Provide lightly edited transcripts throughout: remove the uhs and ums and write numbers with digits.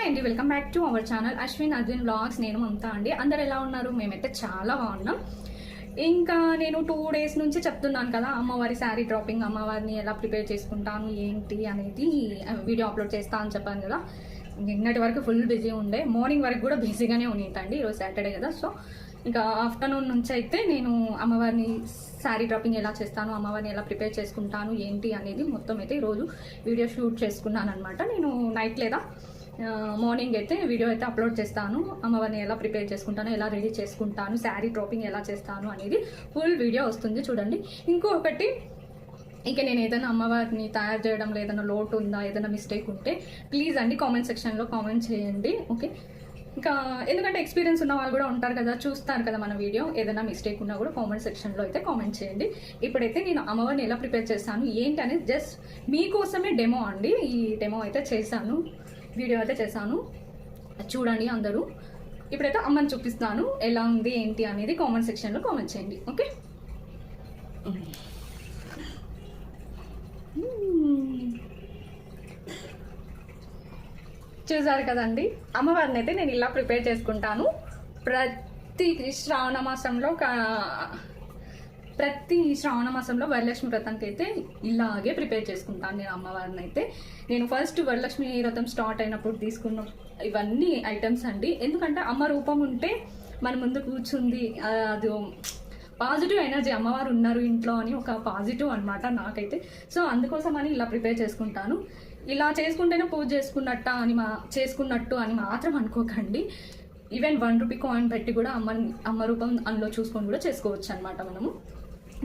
Hi అండి, welcome back to our channel Ashwin Arjun vlogs. నేను మమతా అండి. అందరు ఎలా ఉన్నారు? మేమైతే చాలా బాగున్నాం. ఇంకా నేను 2 days నుంచి చెప్తున్నాను కదా, అమ్మవారి శారీ డ్రాపింగ్, అమ్మవారిని ఎలా ప్రిపేర్ చేసుకుంటాను ఏంటి అనేది వీడియో అప్లోడ్ చేస్తా అని చెప్పాను కదా. నిన్నటి వరకు ఫుల్ బిజీ ఉండే, మార్నింగ్ వరకు కూడా బిజీగానే ఉంటాండి. ఈరోజు సాటర్డే కదా, సో ఇంకా ఆఫ్టర్నూన్ నుంచి అయితే నేను అమ్మవారిని శారీ డ్రాపింగ్ ఎలా చేస్తాను, అమ్మవారిని ఎలా ప్రిపేర్ చేసుకుంటాను ఏంటి అనేది మొత్తం అయితే ఈరోజు వీడియో షూట్ చేసుకున్నాను అనమాట. నేను నైట్ లేదా మార్నింగ్ అయితే వీడియో అయితే అప్లోడ్ చేస్తాను. అమ్మవారిని ఎలా ప్రిపేర్ చేసుకుంటాను, ఎలా రెడీ చేసుకుంటాను, శారీ డ్రాపింగ్ ఎలా చేస్తాను అనేది ఫుల్ వీడియో వస్తుంది చూడండి. ఇంకొకటి, ఇంకా నేను ఏదైనా అమ్మవారిని తయారు చేయడంలో ఏదైనా లోటు ఉందా, ఏదైనా మిస్టేక్ ఉంటే ప్లీజ్ అండి కామెంట్ సెక్షన్లో కామెంట్ చేయండి. ఓకే, ఇంకా ఎందుకంటే ఎక్స్పీరియన్స్ ఉన్న వాళ్ళు కూడా ఉంటారు కదా, చూస్తారు కదా మన వీడియో. ఏదైనా మిస్టేక్ ఉన్నా కూడా కామెంట్ సెక్షన్లో అయితే కామెంట్ చేయండి. ఇప్పుడైతే నేను అమ్మవారిని ఎలా ప్రిపేర్ చేస్తాను ఏంటి అనేది జస్ట్ మీకోసమే డెమో అండి. ఈ డెమో అయితే చేశాను, వీడియో అయితే చేశాను, చూడండి అందరూ. ఇప్పుడైతే అమ్మని చూపిస్తాను, ఎలా ఉంది ఏంటి అనేది కామెంట్ సెక్షన్లో కామెంట్ చేయండి. ఓకే, చూసారు కదండి, అమ్మవారిని అయితే నేను ఇలా ప్రిపేర్ చేసుకుంటాను. ప్రతి శ్రావణ మాసంలో వరలక్ష్మి వ్రతానికి అయితే ఇలాగే ప్రిపేర్ చేసుకుంటాను నేను అమ్మవారిని అయితే. నేను ఫస్ట్ వరలక్ష్మి వ్రతం స్టార్ట్ అయినప్పుడు తీసుకున్న ఇవన్నీ ఐటమ్స్ అండి. ఎందుకంటే అమ్మ రూపం ఉంటే మన ముందు కూర్చుంది, అది పాజిటివ్ ఎనర్జీ, అమ్మవారు ఉన్నారు ఇంట్లో అని ఒక పాజిటివ్ అనమాట నాకైతే. సో అందుకోసం అని ఇలా ప్రిపేర్ చేసుకుంటాను. ఇలా చేసుకుంటేనే పూజ చేసుకున్నట్టు అని మాత్రం అనుకోకండి. ఈవెన్ 1 రూపీ కాయిన్ పెట్టి కూడా అమ్మ రూపం అందులో చూసుకొని కూడా చేసుకోవచ్చు అనమాట మనము.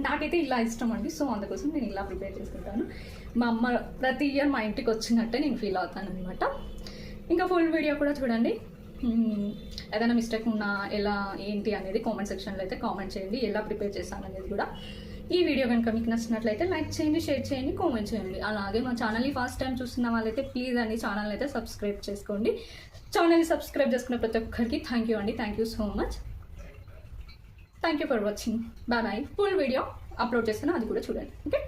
నాకైతే ఇలా ఇష్టం అండి, సో అందుకోసం నేను ఇలా ప్రిపేర్ చేసుకుంటాను. మా అమ్మ ప్రతి ఇయర్ మా ఇంటికి వచ్చినట్టే నేను ఫీల్ అవుతాను అనమాట. ఇంకా ఫుల్ వీడియో కూడా చూడండి. ఏదైనా మిస్టేక్ ఉన్నా ఎలా ఏంటి అనేది కామెంట్ సెక్షన్లో అయితే కామెంట్ చేయండి, ఎలా ప్రిపేర్ చేస్తాను అనేది కూడా. ఈ వీడియో కనుక మీకు నచ్చినట్లయితే లైక్ చేయండి, షేర్ చేయండి, కామెంట్ చేయండి. అలాగే మా ఛానల్ని ఫస్ట్ టైం చూస్తున్న వాళ్ళైతే ప్లీజ్ అండి ఛానల్ అయితే సబ్స్క్రైబ్ చేసుకోండి. ఛానల్ని సబ్స్క్రైబ్ చేసుకున్న ప్రతి ఒక్కరికి థ్యాంక్ యూ అండి, thank you so much. Thank you for watching. Bye bye. Full video upload చేస్తాను, అది కూడా చూడండి. ఓకే.